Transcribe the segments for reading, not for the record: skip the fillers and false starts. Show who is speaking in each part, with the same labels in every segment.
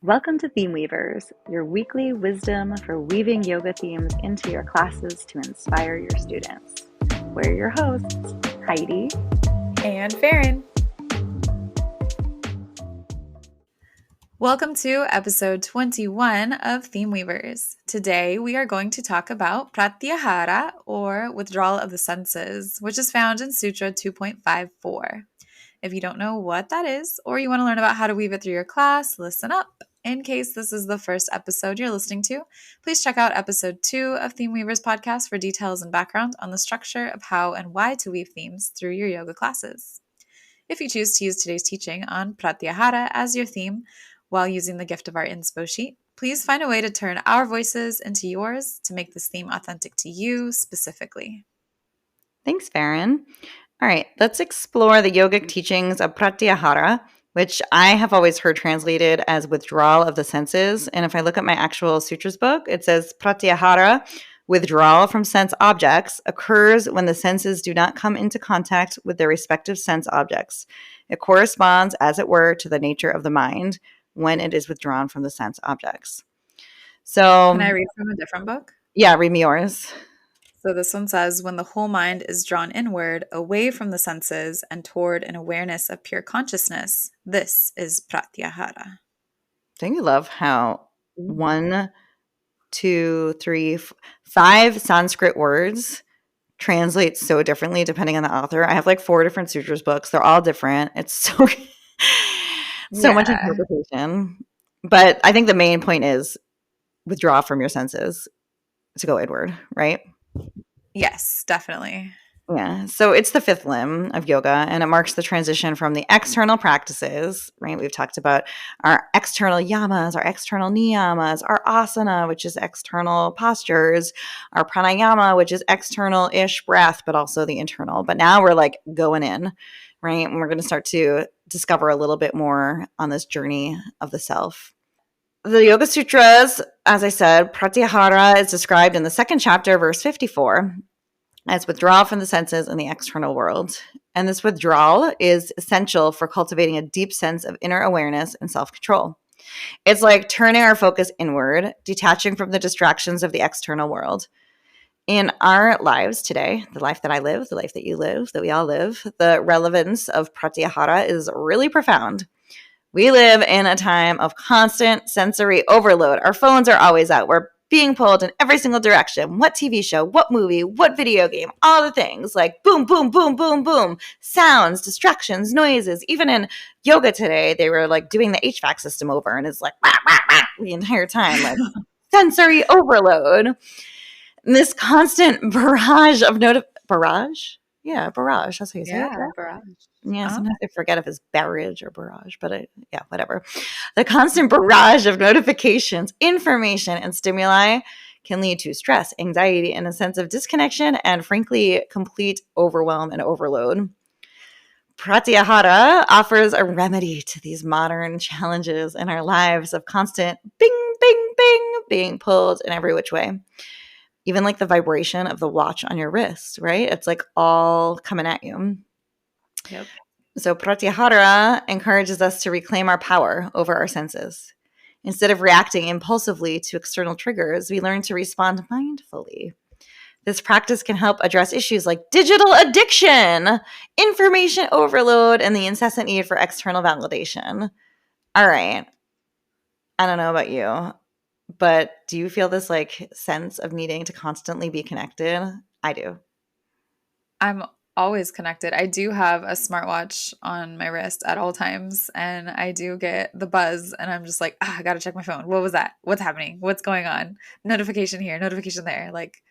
Speaker 1: Welcome to Theme Weavers, your weekly wisdom for weaving yoga themes into your classes to inspire your students. We're your hosts, Heidi
Speaker 2: and Farin. Welcome to episode 21 of Theme Weavers. Today we are going to talk about Pratyahara, or withdrawal of the senses, which is found in Sutra 2.54. If you don't know what that is, or you want to learn about how to weave it through your class, listen up. In case this is the first episode you're listening to, please check out episode 2 of Theme Weavers podcast for details and background on the structure of how and why to weave themes through your yoga classes. If you choose to use today's teaching on Pratyahara as your theme while using the gift of our inspo sheet, please find a way to turn our voices into yours to make this theme authentic to you specifically.
Speaker 1: Thanks, Farin. All right, let's explore the yogic teachings of Pratyahara, which I have always heard translated as withdrawal of the senses. And if I look at my actual sutras book, it says Pratyahara, withdrawal from sense objects, occurs when the senses do not come into contact with their respective sense objects. It corresponds, as it were, to the nature of the mind when it is withdrawn from the sense objects. So,
Speaker 2: can I read from a different book?
Speaker 1: Yeah, read me yours.
Speaker 2: So this one says, when the whole mind is drawn inward, away from the senses, and toward an awareness of pure consciousness, this is Pratyahara.
Speaker 1: Don't you love how 1, 2, 3, 5 Sanskrit words translate so differently depending on the author? I have like 4 different sutras books. They're all different. It's so much interpretation. But I think the main point is withdraw from your senses to go inward, right?
Speaker 2: Yes, definitely.
Speaker 1: Yeah. So it's the 5th limb of yoga, and it marks the transition from the external practices, right? We've talked about our external yamas, our external niyamas, our asana, which is external postures, our pranayama, which is external-ish breath, but also the internal. But now we're like going in, right? And we're going to start to discover a little bit more on this journey of the self. The Yoga Sutras, as I said, Pratyahara is described in the 2nd chapter, verse 54. As withdrawal from the senses in the external world. And this withdrawal is essential for cultivating a deep sense of inner awareness and self-control. It's like turning our focus inward, detaching from the distractions of the external world. In our lives today, the life that I live, the life that you live, that we all live, the relevance of Pratyahara is really profound. We live in a time of constant sensory overload. Our phones are always out. We're being pulled in every single direction. What TV show, what movie, what video game, all the things like boom, boom, boom, boom, boom, sounds, distractions, noises. Even in yoga today, they were like doing the HVAC system over and it's like wah, wah, wah, the entire time, like sensory overload. And this constant barrage of barrage? Yeah, barrage. That's how you say it.
Speaker 2: Yeah, barrage.
Speaker 1: Yeah, sometimes I forget if it's barrage or barrage, but yeah, whatever. The constant barrage of notifications, information, and stimuli can lead to stress, anxiety, and a sense of disconnection, and frankly, complete overwhelm and overload. Pratyahara offers a remedy to these modern challenges in our lives of constant bing, bing, bing, being pulled in every which way. Even like the vibration of the watch on your wrist, right? It's like all coming at you.
Speaker 2: Yep.
Speaker 1: So Pratyahara encourages us to reclaim our power over our senses. Instead of reacting impulsively to external triggers, we learn to respond mindfully. This practice can help address issues like digital addiction, information overload, and the incessant need for external validation. All right. I don't know about you, but do you feel this like sense of needing to constantly be connected? I do.
Speaker 2: I'm always connected. I do have a smartwatch on my wrist at all times, and I do get the buzz, and I'm just like, I gotta check my phone. What was that? What's happening? What's going on? Notification here, notification there. Like,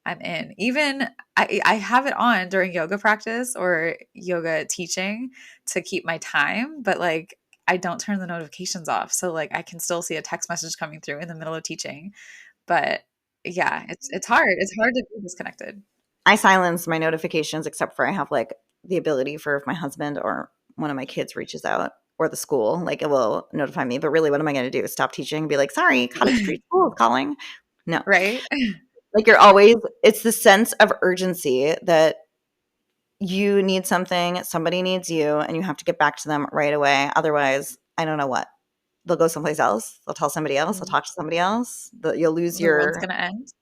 Speaker 2: I'm in. Even I have it on during yoga practice or yoga teaching to keep my time, but like I don't turn the notifications off. So like I can still see a text message coming through in the middle of teaching. But yeah, it's hard. It's hard to be disconnected.
Speaker 1: I silence my notifications except for I have like the ability for if my husband or one of my kids reaches out or the school, like it will notify me. But really, what am I going to do? Stop teaching and be like, sorry, Cottage Street School is calling? No.
Speaker 2: Right?
Speaker 1: Like you're always, it's the sense of urgency that you need something, somebody needs you, and you have to get back to them right away. Otherwise, I don't know what. they'll go someplace else. They'll tell somebody else. They'll
Speaker 2: Mm.
Speaker 1: talk to somebody else. You'll lose
Speaker 2: The world's
Speaker 1: your.
Speaker 2: gonna end.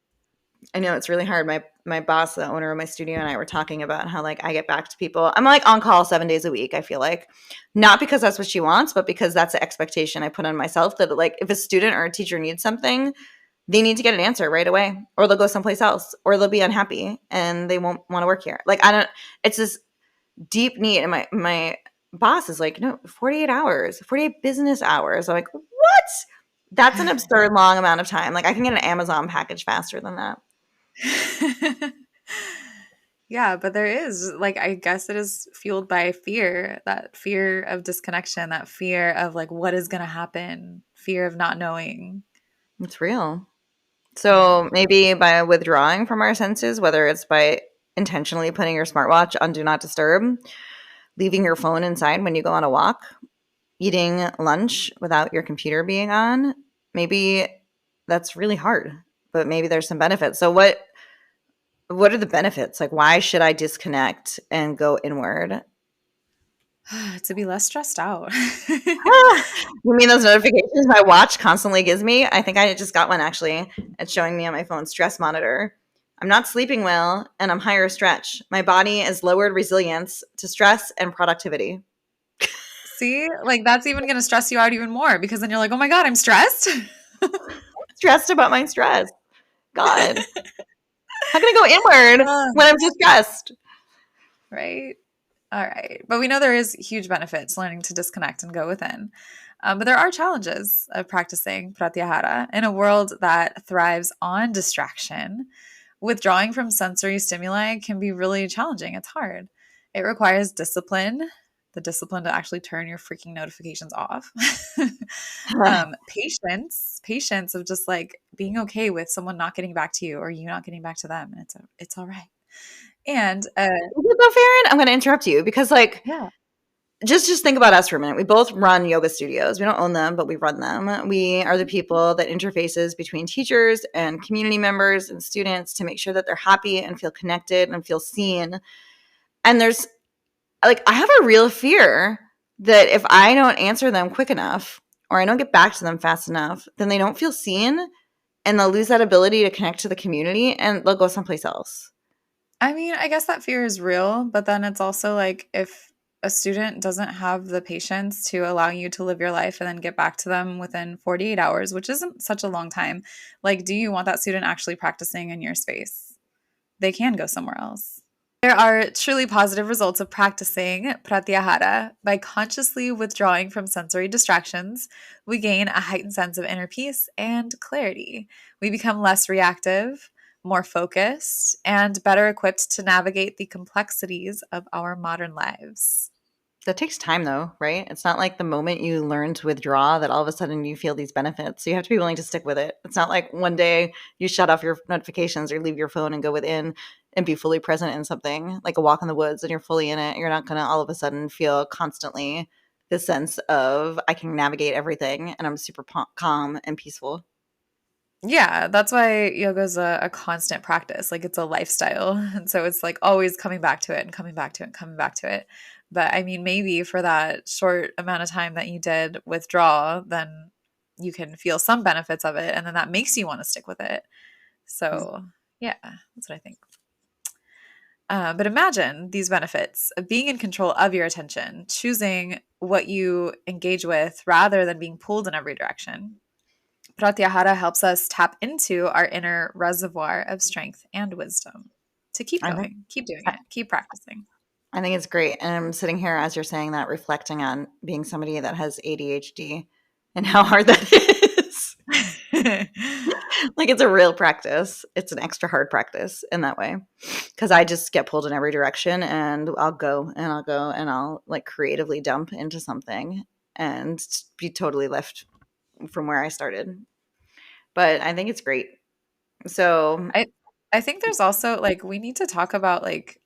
Speaker 1: I know it's really hard. My boss, the owner of my studio, and I were talking about how like I get back to people. I'm like on call 7 days a week. I feel like not because that's what she wants, but because that's the expectation I put on myself. That like if a student or a teacher needs something, they need to get an answer right away, or they'll go someplace else, or they'll be unhappy and they won't want to work here. Like I don't. It's this deep need, and my boss is like, no, 48 hours, 48 business hours. I'm like, what? That's an absurd long amount of time. Like I can get an Amazon package faster than that.
Speaker 2: Yeah, but there is, like, I guess it is fueled by fear, that fear of disconnection, that fear of like what is going to happen, fear of not knowing.
Speaker 1: It's real.
Speaker 2: Yeah.
Speaker 1: So maybe by withdrawing from our senses, whether it's by intentionally putting your smartwatch on do not disturb, leaving your phone inside when you go on a walk, eating lunch without your computer being on, maybe that's really hard, but maybe there's some benefits. So what are the benefits? Like why should I disconnect and go inward?
Speaker 2: To be less stressed out.
Speaker 1: You mean those notifications my watch constantly gives me? I think I just got one actually. It's showing me on my phone stress monitor. I'm not sleeping well and I'm higher stretch. My body is lowered resilience to stress and productivity.
Speaker 2: See, like that's even going to stress you out even more because then you're like, oh my God, I'm stressed.
Speaker 1: Stressed about my stress. God. How can I go inward when I'm distressed?
Speaker 2: Right. All right. But we know there is huge benefits learning to disconnect and go within. But there are challenges of practicing pratyahara in a world that thrives on distraction. Withdrawing from sensory stimuli can be really challenging. It's hard. It requires discipline, the discipline to actually turn your freaking notifications off. Patience of just like being okay with someone not getting back to you or you not getting back to them. And it's all right. And
Speaker 1: Though, Farron, I'm going to interrupt you because, like,
Speaker 2: yeah.
Speaker 1: just think about us for a minute. We both run yoga studios. We don't own them, but we run them. We are the people that interfaces between teachers and community members and students to make sure that they're happy and feel connected and feel seen. And there's like I have a real fear that if I don't answer them quick enough or I don't get back to them fast enough, then they don't feel seen and they'll lose that ability to connect to the community and they'll go someplace else.
Speaker 2: I mean, I guess that fear is real, but then it's also like if a student doesn't have the patience to allow you to live your life and then get back to them within 48 hours, which isn't such a long time, like, do you want that student actually practicing in your space? They can go somewhere else. There are truly positive results of practicing pratyahara. By consciously withdrawing from sensory distractions, we gain a heightened sense of inner peace and clarity. We become less reactive, more focused, and better equipped to navigate the complexities of our modern lives.
Speaker 1: That takes time though, right? It's not like the moment you learn to withdraw that all of a sudden you feel these benefits. So you have to be willing to stick with it. It's not like one day you shut off your notifications or leave your phone and go within and be fully present in something like a walk in the woods and you're fully in it. You're not going to all of a sudden feel constantly this sense of I can navigate everything and I'm super calm and peaceful.
Speaker 2: Yeah, that's why yoga is a constant practice. Like it's a lifestyle. And so it's like always coming back to it and coming back to it and coming back to it. But I mean, maybe for that short amount of time that you did withdraw, then you can feel some benefits of it. And then that makes you want to stick with it. So, yeah, that's what I think. But imagine these benefits of being in control of your attention, choosing what you engage with rather than being pulled in every direction. Pratyahara helps us tap into our inner reservoir of strength and wisdom to keep
Speaker 1: I think
Speaker 2: going, keep doing it, keep practicing.
Speaker 1: I think it's great. And I'm sitting here as you're saying that, reflecting on being somebody that has ADHD and how hard that is. Like it's a real practice. It's an extra hard practice in that way. Cause I just get pulled in every direction and I'll go and I'll go and I'll like creatively dump into something and be totally left from where I started. But I think it's great. So
Speaker 2: I I think there's also like we need to talk about like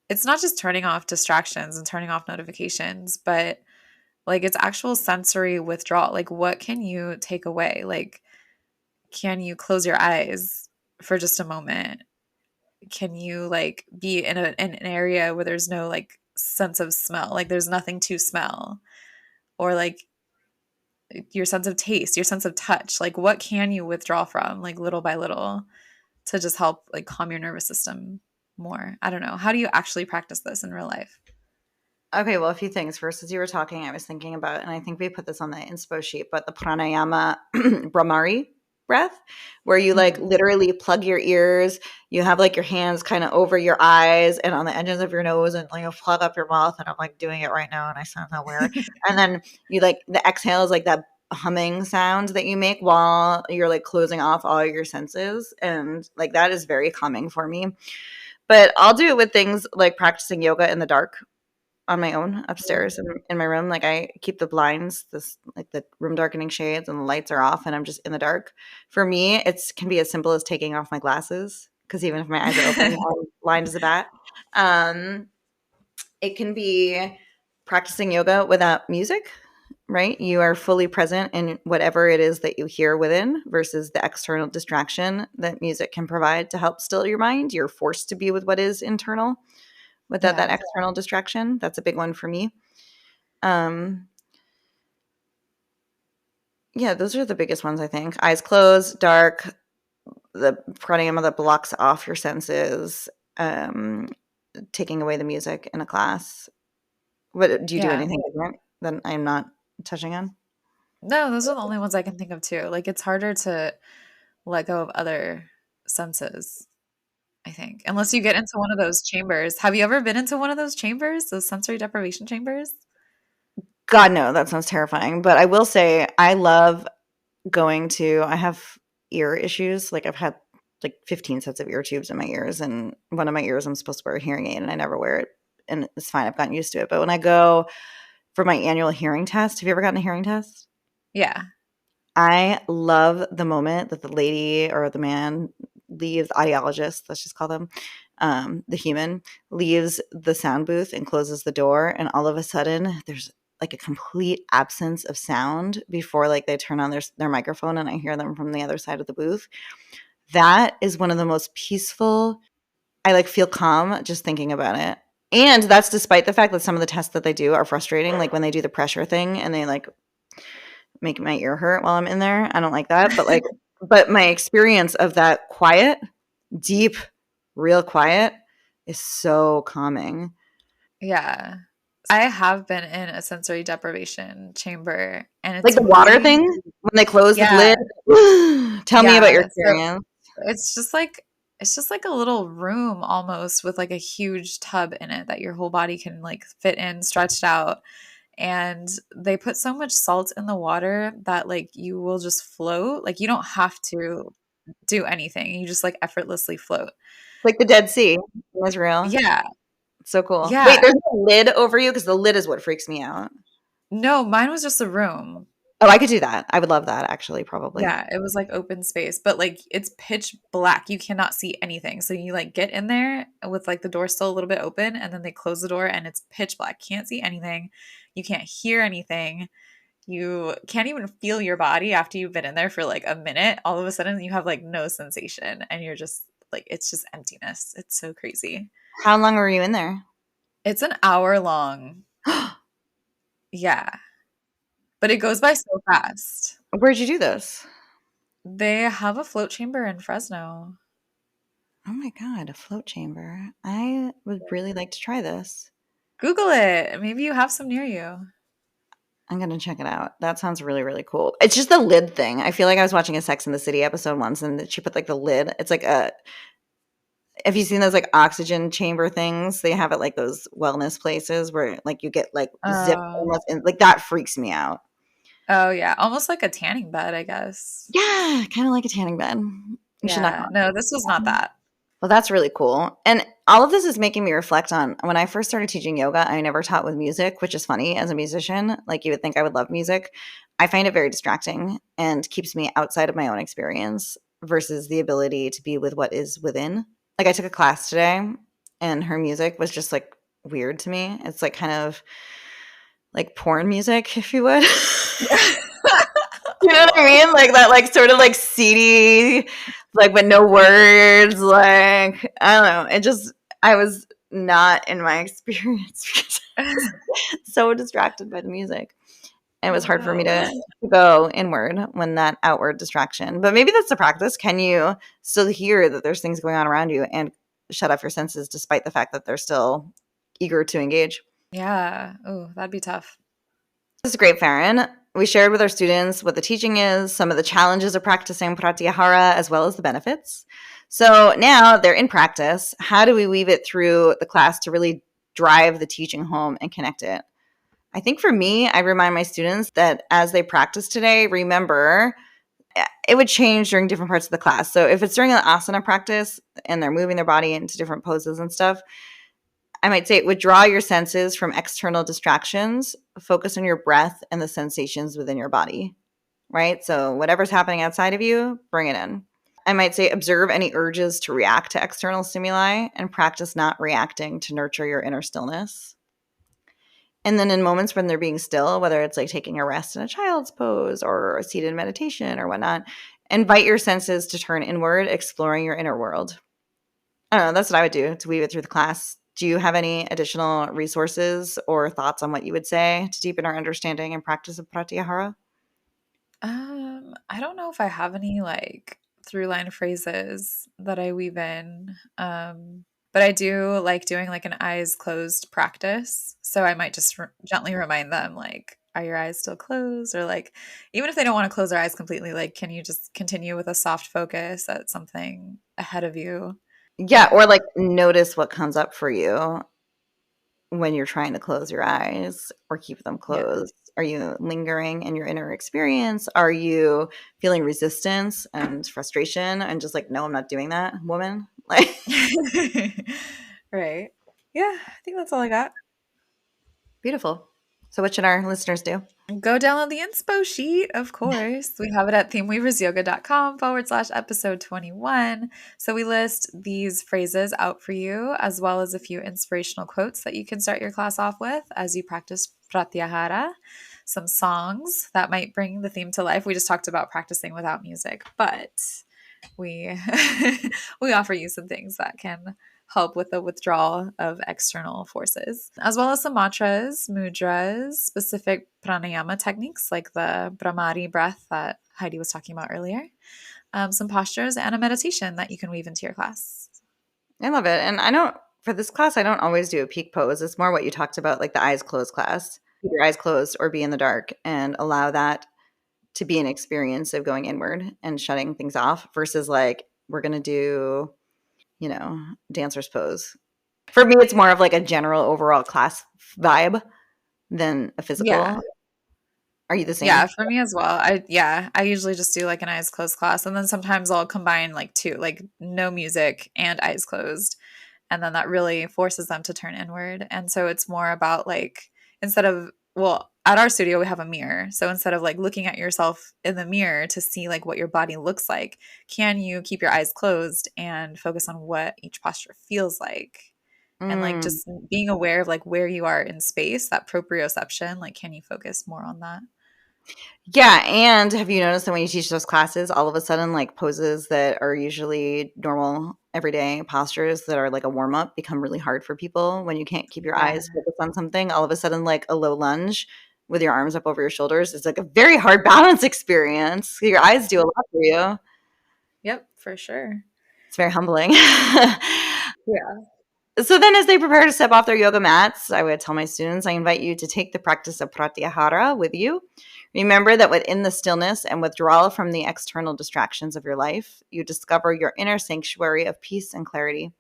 Speaker 2: it's not just turning off distractions and turning off notifications, but like it's actual sensory withdrawal. Like what can you take away? Like can you close your eyes for just a moment? Can you like be in an area where there's no like sense of smell? Like there's nothing to smell. Or like your sense of taste, your sense of touch. Like what can you withdraw from, like little by little, to just help like calm your nervous system more? I don't know. How do you actually practice this in real life?
Speaker 1: Okay, well, a few things. First, as you were talking, I was thinking about, and I think we put this on the inspo sheet, but the pranayama Brahmari breath, where you like
Speaker 2: Mhm.
Speaker 1: literally plug your ears, you have like your hands kind of over your eyes and on the edges of your nose, and like you plug up your mouth. And I'm like doing it right now, and I sound that weird. And then you like the exhale is like that humming sound that you make while you're like closing off all your senses, and like that is very calming for me. But I'll do it with things like practicing yoga in the dark on my own upstairs in my room. Like I keep the blinds, this like the room darkening shades, and the lights are off, and I'm just in the dark. For me, it's can be as simple as taking off my glasses because even if my eyes are open, I'm blind as a bat. Um, it can be practicing yoga without music, right? You are fully present in whatever it is that you hear within versus the external distraction that music can provide to help still your mind. You're forced to be with what is internal without that
Speaker 2: Yeah.
Speaker 1: external distraction. That's a big one for me. Um, yeah, those are the biggest ones, I think. Eyes closed, dark, the pranayama that blocks off your senses, taking away the music in a class. What do you do
Speaker 2: Yeah.
Speaker 1: anything different than I'm not touching on?
Speaker 2: No, those are the only ones I can think of too. Like it's harder to let go of other senses, I think. Unless you get into one of those chambers. Have you ever been into one of those chambers? Those sensory deprivation chambers?
Speaker 1: God, no, that sounds terrifying. But I will say I love going to I have ear issues. Like I've had like 15 sets of ear tubes in my ears, and one of my ears I'm supposed to wear a hearing aid, and I never wear it. And it's fine. I've gotten used to it. But when I go for my annual hearing test, have you ever gotten a hearing test?
Speaker 2: Yeah.
Speaker 1: I love the moment that the lady or the man leaves, audiologist, let's just call them, the human, leaves the sound booth and closes the door. And all of a sudden, there's like a complete absence of sound before like they turn on their microphone and I hear them from the other side of the booth. That is one of the most peaceful. I like feel calm just thinking about it. And that's despite the fact that some of the tests that they do are frustrating, like when they do the pressure thing and they like make my ear hurt while I'm in there. I don't like that. But like, but my experience of that quiet, deep, real quiet is so calming.
Speaker 2: Yeah. I have been in a sensory deprivation chamber and
Speaker 1: Like
Speaker 2: it's
Speaker 1: the water
Speaker 2: really
Speaker 1: thing when they close the
Speaker 2: yeah,
Speaker 1: lid. Tell me about your
Speaker 2: yeah. So
Speaker 1: experience.
Speaker 2: it's just like a little room almost with like a huge tub in it that your whole body can like fit in stretched out. And they put so much salt in the water that like you will just float. Like you don't have to do anything. You just like effortlessly float.
Speaker 1: Like the Dead Sea in Israel.
Speaker 2: Yeah.
Speaker 1: It's so cool. Wait,
Speaker 2: Yeah.
Speaker 1: there's no lid over you because the lid is what freaks me out.
Speaker 2: No, mine was just a room.
Speaker 1: Oh, I could do that. I would love that actually, probably.
Speaker 2: Yeah, it was like open space, but like it's pitch black. You cannot see anything. So you like get in there with like the door still a little bit open and then they close the door and it's pitch black. Can't see anything. You can't hear anything. You can't even feel your body after you've been in there for like a minute. All of a sudden you have like no sensation and you're just like it's just emptiness. It's so crazy.
Speaker 1: How long were you in there?
Speaker 2: It's an hour long. Yeah, but it goes by so fast.
Speaker 1: Where'd you do this?
Speaker 2: They have a float chamber in Fresno.
Speaker 1: Oh my God, a float chamber. I would really like to try this.
Speaker 2: Google it. Maybe you have some near you.
Speaker 1: I'm gonna check it out. That sounds really, really cool. It's just the lid thing. I feel like I was watching a Sex in the City episode once, and she put like the lid. It's like a. Have you seen those like oxygen chamber things? They have it like those wellness places where like you get like zip
Speaker 2: Oh,
Speaker 1: almost, and like that freaks me out.
Speaker 2: oh yeah, almost like a tanning bed, I guess.
Speaker 1: Yeah, kind of like a tanning bed. You should not.
Speaker 2: Yeah, no, this was not that.
Speaker 1: Well, that's really cool. And all of this is making me reflect on when I first started teaching yoga, I never taught with music, which is funny as a musician. Like you would think I would love music. I find it very distracting and keeps me outside of my own experience versus the ability to be with what is within. Like I took a class today and her music was just like weird to me. It's like kind of like porn music, if you would. You know what I mean? Like that, like sort of like CD, like with no words. Like I don't know. It just I was not in my experience because I was so distracted by the music. It was hard for me
Speaker 2: Wow.
Speaker 1: to go inward when that outward distraction. But maybe that's the practice. Can you still hear that there's things going on around you and shut off your senses despite the fact that they're still eager to engage?
Speaker 2: Yeah. Oh, that'd be tough.
Speaker 1: This is great, Farin. We shared with our students what the teaching is, some of the challenges of practicing Pratyahara, as well as the benefits. So now they're in practice. How do we weave it through the class to really drive the teaching home and connect it? I think for me, I remind my students that as they practice today, remember it would change during different parts of the class. So if it's during an asana practice and they're moving their body into different poses and stuff, I might say withdraw your senses from external distractions, focus on your breath and the sensations within your body, right? So whatever's happening outside of you, bring it in. I might say observe any urges to react to external stimuli and practice not reacting to nurture your inner stillness. And then in moments when they're being still, whether it's like taking a rest in a child's pose or a seated meditation or whatnot, invite your senses to turn inward, exploring your inner world. I don't know. That's what I would do to weave it through the class. Do you have any additional resources or thoughts on what you would say to deepen our understanding and practice of Pratyahara?
Speaker 2: I don't know if I have any like through line phrases that I weave in. But I do like doing like an eyes closed practice. So I might just gently remind them like, are your eyes still closed? Or like, even if they don't want to close their eyes completely, like, can you just continue with a soft focus at something ahead of you?
Speaker 1: Yeah, or like notice what comes up for you when you're trying to close your eyes or keep them
Speaker 2: Yeah.
Speaker 1: closed. Are you lingering in your inner experience? Are you feeling resistance and frustration and just like, no, I'm not doing that, woman? Like,
Speaker 2: Right. Yeah, I think that's all I got.
Speaker 1: beautiful. So, what should our listeners do?
Speaker 2: Go download the inspo sheet, of course. We have it at themeweaversyoga.com/episode 21. So we list these phrases out for you, as well as a few inspirational quotes that you can start your class off with as you practice Pratyahara. Some songs that might bring the theme to life. We just talked about practicing without music, but we we offer you some things that can help with the withdrawal of external forces, as well as some mantras, mudras, specific pranayama techniques like the Brahmari breath that Heidi was talking about earlier, some postures, and a meditation that you can weave into your class.
Speaker 1: I love it. And I don't, for this class, I don't always do a peak pose. It's more what you talked about, like the eyes closed class. Keep your eyes closed or be in the dark and allow that to be an experience of going inward and shutting things off versus like, we're going to do, dancer's pose. For me, it's more of like a general overall class vibe than a
Speaker 2: Yeah.
Speaker 1: physical. Are you the
Speaker 2: Yeah,
Speaker 1: same?
Speaker 2: for me as well. I usually just do like an eyes closed class, and then sometimes I'll combine like two, like no music and eyes closed. And then that really forces them to turn inward. And so it's more about like, instead of, well, at our studio we have a mirror. So instead of like looking at yourself in the mirror to see like what your body looks like, can you keep your eyes closed and focus on what each posture feels like? And like
Speaker 1: Mm.
Speaker 2: just being aware of like where you are in space, that proprioception, like can you focus more on that?
Speaker 1: Yeah, and have you noticed that when you teach those classes, all of a sudden, like poses that are usually normal, everyday postures that are like a warm up become really hard for people when you can't keep your
Speaker 2: Yeah.
Speaker 1: eyes focused on something. All of a sudden, like a low lunge with your arms up over your shoulders is like a very hard balance experience. Your eyes do a lot for you.
Speaker 2: Yep, for sure.
Speaker 1: It's very humbling.
Speaker 2: Yeah.
Speaker 1: So then, as they prepare to step off their yoga mats, I would tell my students, I invite you to take the practice of Pratyahara with you. Remember that within the stillness and withdrawal from the external distractions of your life, you discover your inner sanctuary of peace and clarity.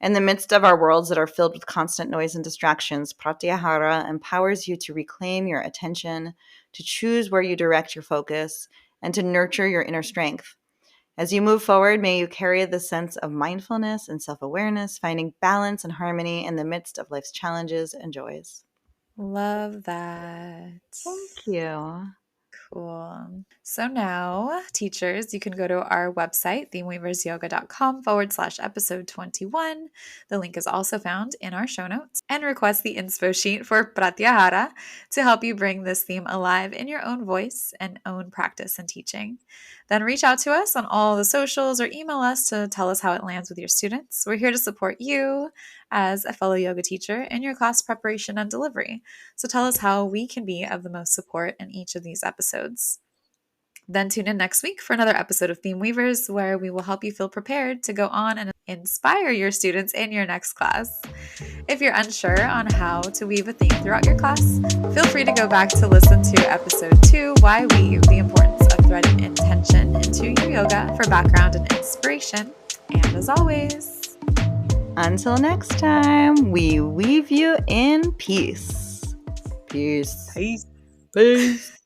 Speaker 1: In the midst of our worlds that are filled with constant noise and distractions, Pratyahara empowers you to reclaim your attention, to choose where you direct your focus, and to nurture your inner strength. As you move forward, may you carry the sense of mindfulness and self awareness, finding balance and harmony in the midst of life's challenges and joys.
Speaker 2: Love that.
Speaker 1: Thank you.
Speaker 2: Cool. So now, teachers, you can go to our website, themeweaversyoga.com/episode 21. The link is also found in our show notes, and request the inspo sheet for Pratyahara to help you bring this theme alive in your own voice and own practice and teaching. Then reach out to us on all the socials or email us to tell us how it lands with your students. We're here to support you as a fellow yoga teacher in your class preparation and delivery. So tell us how we can be of the most support in each of these episodes. Then tune in next week for another episode of Theme Weavers, where we will help you feel prepared to go on and inspire your students in your next class. If you're unsure on how to weave a theme throughout your class, feel free to go back to listen to episode 2, Why Weave, the importance of threading intention into your yoga for background and inspiration. And as always,
Speaker 1: until next time, we weave you in peace. Peace.
Speaker 2: peace.
Speaker 1: Peace.